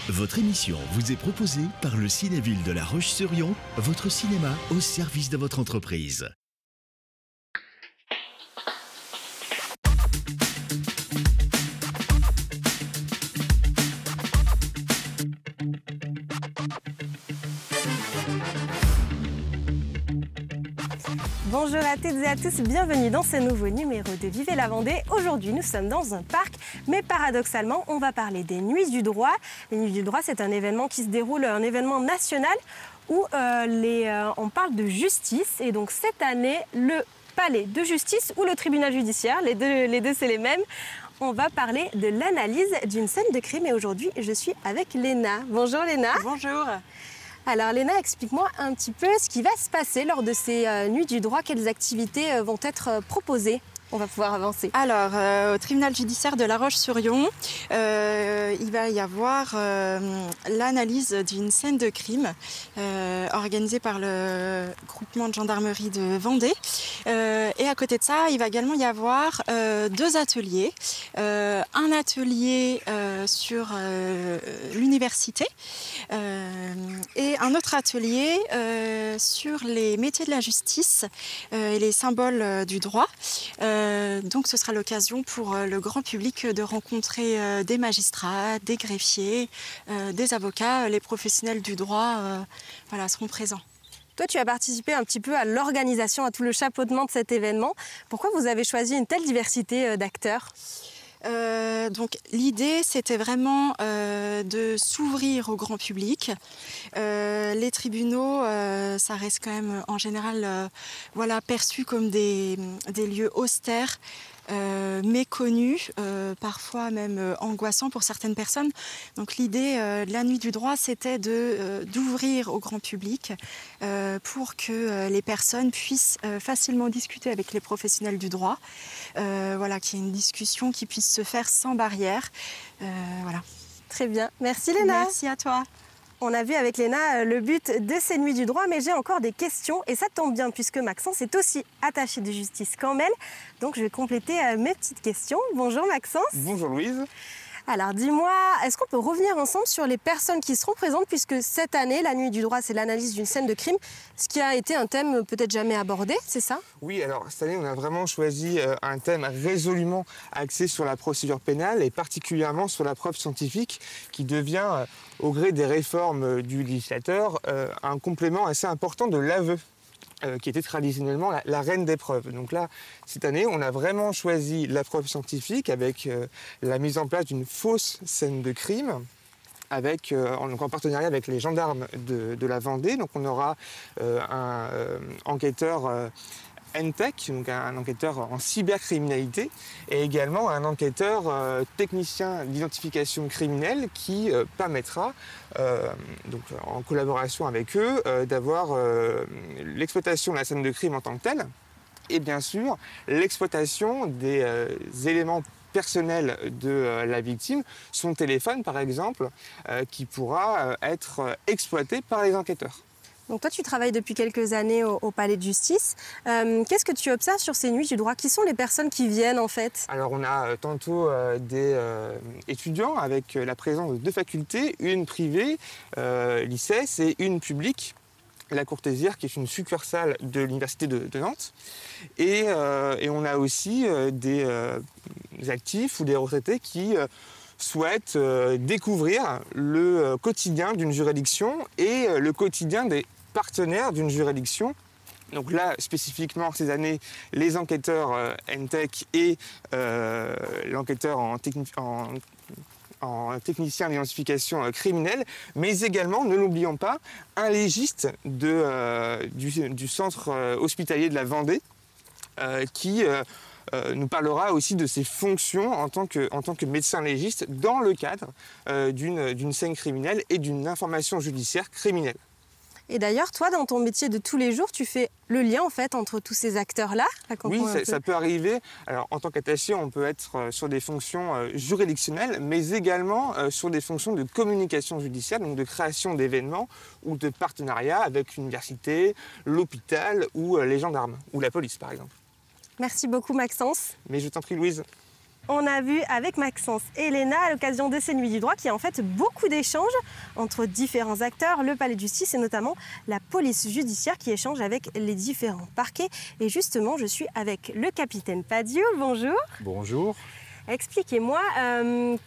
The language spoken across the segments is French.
Votre émission vous est proposée par le Cinéville de La Roche-sur-Yon, votre cinéma au service de votre entreprise. Bonjour à toutes et à tous, bienvenue dans ce nouveau numéro de Vivez la Vendée. Aujourd'hui, nous sommes dans un parc, mais paradoxalement, on va parler des Nuits du Droit. Les Nuits du Droit, c'est un événement qui se déroule, un événement national où on parle de justice. Et donc cette année, le palais de justice ou le tribunal judiciaire, les deux c'est les mêmes. On va parler de l'analyse d'une scène de crime et aujourd'hui, je suis avec Léna. Bonjour Léna. Bonjour. Alors Léna, explique-moi un petit peu ce qui va se passer lors de ces Nuits du Droit, quelles activités vont être proposées. On va pouvoir avancer. Alors, au tribunal judiciaire de La Roche-sur-Yon, il va y avoir l'analyse d'une scène de crime organisée par le groupement de gendarmerie de Vendée. Et à côté de ça, il va également y avoir deux ateliers. Un atelier sur l'université et un autre atelier sur les métiers de la justice et les symboles du droit. Donc ce sera l'occasion pour le grand public de rencontrer des magistrats, des greffiers, des avocats, les professionnels du droit voilà, seront présents. Toi, tu as participé un petit peu à l'organisation, à tout le chapeautement de cet événement. Pourquoi vous avez choisi une telle diversité d'acteurs ? Donc l'idée c'était vraiment de s'ouvrir au grand public. Les tribunaux, ça reste quand même en général voilà, perçu comme des lieux austères, méconnus, parfois même angoissants pour certaines personnes. Donc l'idée de la Nuit du Droit, c'était d'ouvrir au grand public pour que les personnes puissent facilement discuter avec les professionnels du droit. Voilà, qu'il y ait une discussion qui puisse se faire sans barrière. Voilà. Très bien. Merci Léna. Merci à toi. On a vu avec Léna le but de ces Nuits du Droit, mais j'ai encore des questions et ça tombe bien puisque Maxence est aussi attaché de justice qu'Emmel. Donc je vais compléter mes petites questions. Bonjour Maxence. Bonjour Louise. Alors dis-moi, est-ce qu'on peut revenir ensemble sur les personnes qui seront présentes puisque cette année, la Nuit du Droit, c'est l'analyse d'une scène de crime, ce qui a été un thème peut-être jamais abordé, c'est ça? Oui, alors cette année, on a vraiment choisi un thème résolument axé sur la procédure pénale et particulièrement sur la preuve scientifique qui devient, au gré des réformes du législateur, un complément assez important de l'aveu. Qui était traditionnellement la reine des preuves. Donc là, cette année, on a vraiment choisi la preuve scientifique avec la mise en place d'une fausse scène de crime, avec, en partenariat avec les gendarmes de la Vendée. Donc on aura un enquêteur NTech, donc un enquêteur en cybercriminalité, et également un enquêteur technicien d'identification criminelle qui permettra, donc, en collaboration avec eux, d'avoir l'exploitation de la scène de crime en tant que telle, et bien sûr l'exploitation des éléments personnels de la victime, son téléphone par exemple, qui pourra être exploité par les enquêteurs. Donc toi, tu travailles depuis quelques années au palais de justice. Qu'est-ce que tu observes sur ces Nuits du Droit? Qui sont les personnes qui viennent en fait? Alors on a tantôt des étudiants avec la présence de deux facultés, une privée, l'ICES, et une publique, la Courtésière, qui est une succursale de l'université de Nantes. Et on a aussi des actifs ou des retraités qui souhaitent découvrir le quotidien d'une juridiction et le quotidien des partenaires d'une juridiction. Donc là, spécifiquement, ces années, les enquêteurs NTech et l'enquêteur en technicien d'identification criminelle, mais également, ne l'oublions pas, un légiste du centre hospitalier de la Vendée qui nous parlera aussi de ses fonctions en tant que médecin légiste dans le cadre d'une scène criminelle et d'une information judiciaire criminelle. Et d'ailleurs, toi, dans ton métier de tous les jours, tu fais le lien en fait entre tous ces acteurs-là? Oui, ça peut arriver. Alors, en tant qu'attaché, on peut être sur des fonctions juridictionnelles, mais également sur des fonctions de communication judiciaire, donc de création d'événements ou de partenariat avec l'université, l'hôpital ou les gendarmes, ou la police par exemple. Merci beaucoup Maxence. Mais je t'en prie Louise. On a vu avec Maxence et Léna à l'occasion de ces Nuits du droit qu'il y a en fait beaucoup d'échanges entre différents acteurs, le palais de justice et notamment la police judiciaire qui échange avec les différents parquets. Et justement, je suis avec le capitaine Padio. Bonjour. Bonjour. Expliquez-moi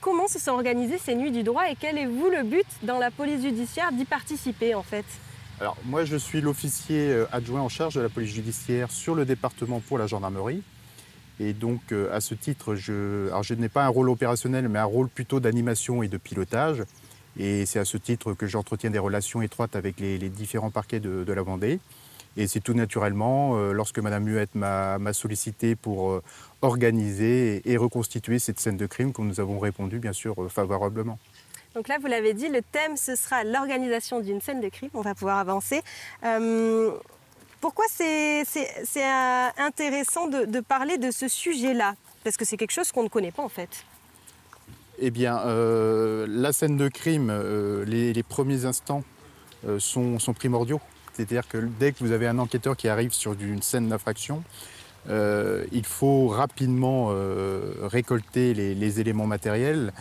comment se sont organisées ces Nuits du droit et quel est vous le but dans la police judiciaire d'y participer en fait? Alors moi je suis l'officier adjoint en charge de la police judiciaire sur le département pour la gendarmerie. Et donc à ce titre, je n'ai pas un rôle opérationnel mais un rôle plutôt d'animation et de pilotage. Et c'est à ce titre que j'entretiens des relations étroites avec les différents parquets de la Vendée. Et c'est tout naturellement, lorsque Madame Muette m'a sollicité pour organiser et reconstituer cette scène de crime que nous avons répondu bien sûr favorablement. Donc là, vous l'avez dit, le thème, ce sera l'organisation d'une scène de crime. On va pouvoir avancer. Pourquoi c'est intéressant de parler de ce sujet-là? Parce que c'est quelque chose qu'on ne connaît pas en fait. Eh bien, la scène de crime, les premiers instants sont primordiaux. C'est-à-dire que dès que vous avez un enquêteur qui arrive sur une scène d'infraction, il faut rapidement récolter les éléments matériels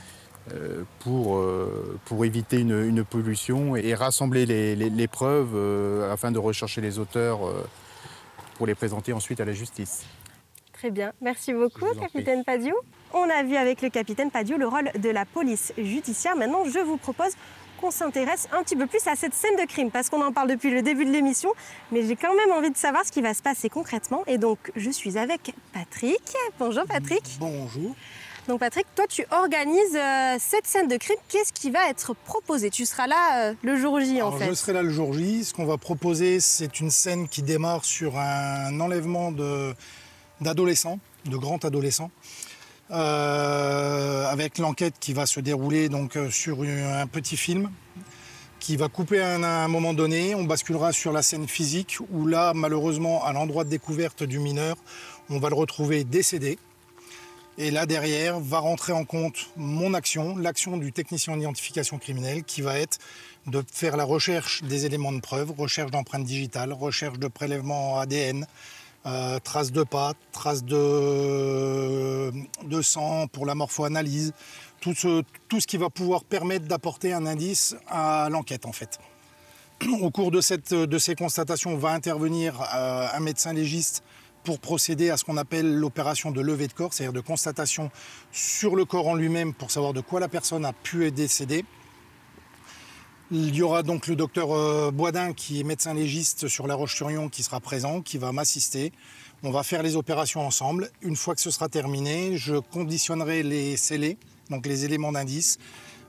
pour éviter une pollution et rassembler les preuves afin de rechercher les auteurs pour les présenter ensuite à la justice. Très bien, merci beaucoup capitaine Padio. On a vu avec le capitaine Padio le rôle de la police judiciaire. Maintenant, je vous propose qu'on s'intéresse un petit peu plus à cette scène de crime parce qu'on en parle depuis le début de l'émission, mais j'ai quand même envie de savoir ce qui va se passer concrètement. Et donc, je suis avec Patrick. Bonjour Patrick. Bonjour. Donc Patrick, toi tu organises cette scène de crime. Qu'est-ce qui va être proposé? Tu seras là le jour J en fait. Je serai là le jour J. Ce qu'on va proposer, c'est une scène qui démarre sur un enlèvement d'adolescents, de grands adolescents, avec l'enquête qui va se dérouler donc, sur un petit film qui va couper à un moment donné. On basculera sur la scène physique où là, malheureusement, à l'endroit de découverte du mineur, on va le retrouver décédé. Et là, derrière, va rentrer en compte mon action, l'action du technicien en identification criminelle, qui va être de faire la recherche des éléments de preuve, recherche d'empreintes digitales, recherche de prélèvements ADN, traces de pas, traces de sang pour la morpho-analyse, tout ce qui va pouvoir permettre d'apporter un indice à l'enquête en fait. Au cours de ces constatations, va intervenir un médecin légiste pour procéder à ce qu'on appelle l'opération de levée de corps, c'est-à-dire de constatation sur le corps en lui-même pour savoir de quoi la personne a pu être décédée. Il y aura donc le docteur Boisdin, qui est médecin légiste sur La Roche-sur-Yon, qui sera présent, qui va m'assister. On va faire les opérations ensemble. Une fois que ce sera terminé, je conditionnerai les scellés, donc les éléments d'indice.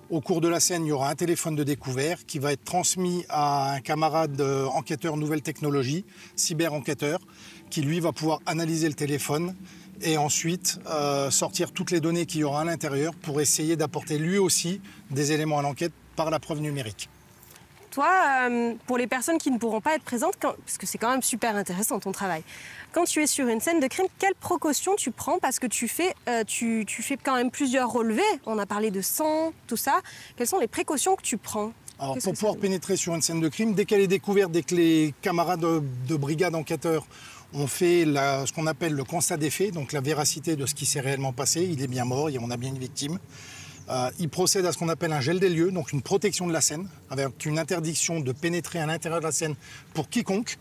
Au cours de la scène, il y aura un téléphone de découvert qui va être transmis à un camarade enquêteur nouvelle technologie, cyber-enquêteur, qui lui va pouvoir analyser le téléphone et ensuite sortir toutes les données qu'il y aura à l'intérieur pour essayer d'apporter lui aussi des éléments à l'enquête par la preuve numérique. Toi, pour les personnes qui ne pourront pas être présentes, parce que c'est quand même super intéressant ton travail, quand tu es sur une scène de crime, quelles précautions tu prends? Parce que tu fais quand même plusieurs relevés, on a parlé de sang, tout ça. Quelles sont les précautions que tu prends? Alors, pour pouvoir pénétrer sur une scène de crime, dès qu'elle est découverte, dès que les camarades de brigade enquêteurs ont fait ce qu'on appelle le constat des faits, donc la véracité de ce qui s'est réellement passé, il est bien mort, on a bien une victime. Ils procèdent à ce qu'on appelle un gel des lieux, donc une protection de la scène, avec une interdiction de pénétrer à l'intérieur de la scène pour quiconque.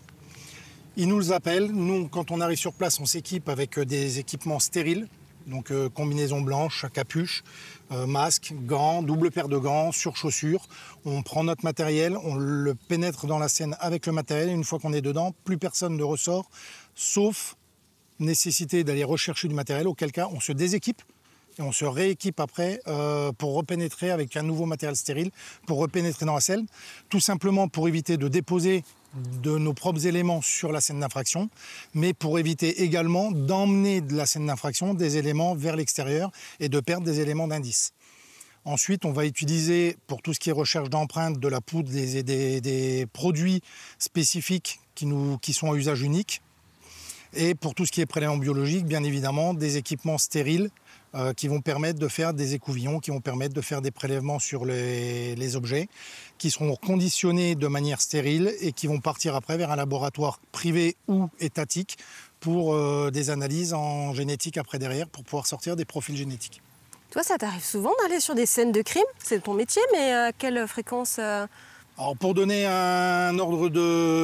Ils nous appellent. Nous, quand on arrive sur place, on s'équipe avec des équipements stériles, donc combinaison blanche, capuche, masque, gants, double paire de gants, surchaussures. On prend notre matériel, on le pénètre dans la scène avec le matériel. Et une fois qu'on est dedans, plus personne ne ressort, sauf nécessité d'aller rechercher du matériel, auquel cas on se déséquipe. Et on se rééquipe après pour repénétrer avec un nouveau matériel stérile, pour repénétrer dans la scène, tout simplement pour éviter de déposer de nos propres éléments sur la scène d'infraction, mais pour éviter également d'emmener de la scène d'infraction des éléments vers l'extérieur et de perdre des éléments d'indice. Ensuite, on va utiliser pour tout ce qui est recherche d'empreintes de la poudre des produits spécifiques qui sont à usage unique. Et pour tout ce qui est prélèvement biologique, bien évidemment, des équipements stériles qui vont permettre de faire des écouvillons, qui vont permettre de faire des prélèvements sur les objets, qui seront conditionnés de manière stérile et qui vont partir après vers un laboratoire privé ou étatique pour des analyses en génétique après derrière pour pouvoir sortir des profils génétiques. Toi, ça t'arrive souvent d'aller sur des scènes de crime? C'est ton métier, mais à quelle fréquence Alors pour donner un ordre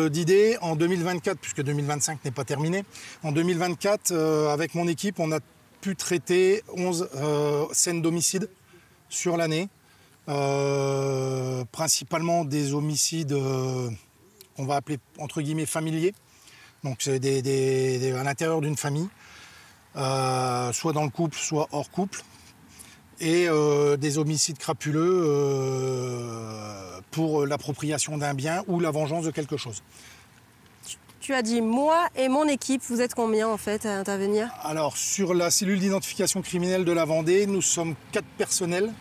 d'idée, en 2024, puisque 2025 n'est pas terminé, en 2024, avec mon équipe, on a pu traiter 11 scènes d'homicide sur l'année, principalement des homicides qu'on va appeler entre guillemets familiers, donc c'est à l'intérieur d'une famille, soit dans le couple, soit hors couple, et des homicides crapuleux pour l'appropriation d'un bien ou la vengeance de quelque chose. Tu as dit moi et mon équipe, vous êtes combien en fait à intervenir? Alors sur la cellule d'identification criminelle de la Vendée, nous sommes 4 personnels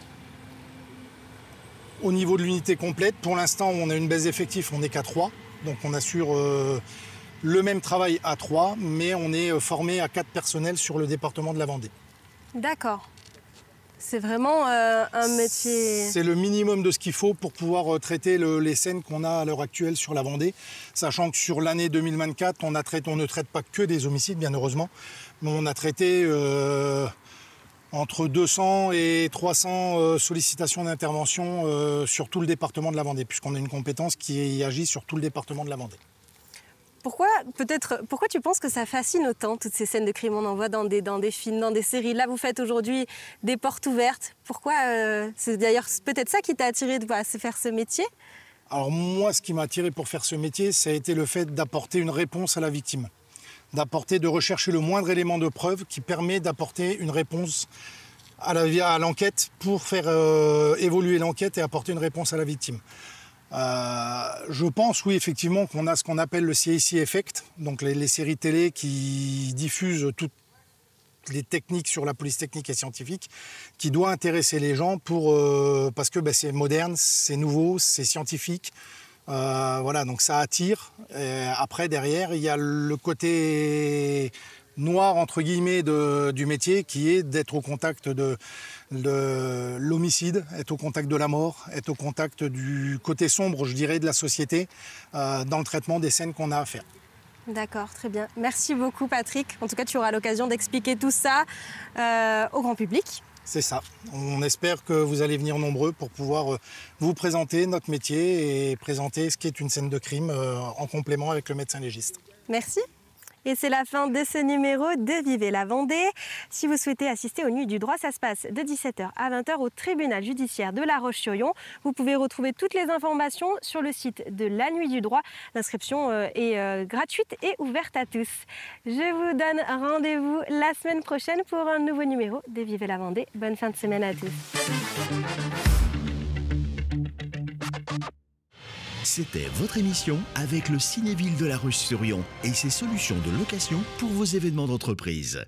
au niveau de l'unité complète. Pour l'instant, on a une baisse d'effectifs, on n'est qu'à 3. Donc on assure le même travail à 3, mais on est formé à 4 personnels sur le département de la Vendée. D'accord. C'est vraiment un métier... C'est le minimum de ce qu'il faut pour pouvoir traiter les scènes qu'on a à l'heure actuelle sur la Vendée. Sachant que sur l'année 2024, on ne traite pas que des homicides, bien heureusement. Mais on a traité entre 200 et 300 sollicitations d'intervention sur tout le département de la Vendée, puisqu'on a une compétence qui agit sur tout le département de la Vendée. Pourquoi tu penses que ça fascine autant, toutes ces scènes de crime? On en voit dans des films, dans des séries. Là, vous faites aujourd'hui des portes ouvertes. Pourquoi c'est d'ailleurs peut-être ça qui t'a attiré de faire ce métier? Alors moi, ce qui m'a attiré pour faire ce métier, ça a été le fait d'apporter une réponse à la victime. De rechercher le moindre élément de preuve qui permet d'apporter une réponse à l'enquête pour faire évoluer l'enquête et apporter une réponse à la victime. Je pense, oui, effectivement, qu'on a ce qu'on appelle le CIC Effect, donc les séries télé qui diffusent toutes les techniques sur la police technique et scientifique, qui doit intéresser les gens parce que c'est moderne, c'est nouveau, c'est scientifique. Voilà, donc ça attire. Et après, derrière, il y a le côté noir, entre guillemets, du métier, qui est d'être au contact de l'homicide, être au contact de la mort, être au contact du côté sombre, je dirais, de la société dans le traitement des scènes qu'on a à faire. D'accord, très bien. Merci beaucoup, Patrick. En tout cas, tu auras l'occasion d'expliquer tout ça au grand public. C'est ça. On espère que vous allez venir nombreux pour pouvoir vous présenter notre métier et présenter ce qu'est une scène de crime en complément avec le médecin légiste. Merci. Et c'est la fin de ce numéro de Vivez la Vendée. Si vous souhaitez assister aux Nuits du Droit, ça se passe de 17h à 20h au tribunal judiciaire de La Roche-sur-Yon. Vous pouvez retrouver toutes les informations sur le site de la Nuit du Droit. L'inscription est gratuite et ouverte à tous. Je vous donne rendez-vous la semaine prochaine pour un nouveau numéro de Vivez la Vendée. Bonne fin de semaine à tous. C'était votre émission avec le Cinéville de La Roche-sur-Yon et ses solutions de location pour vos événements d'entreprise.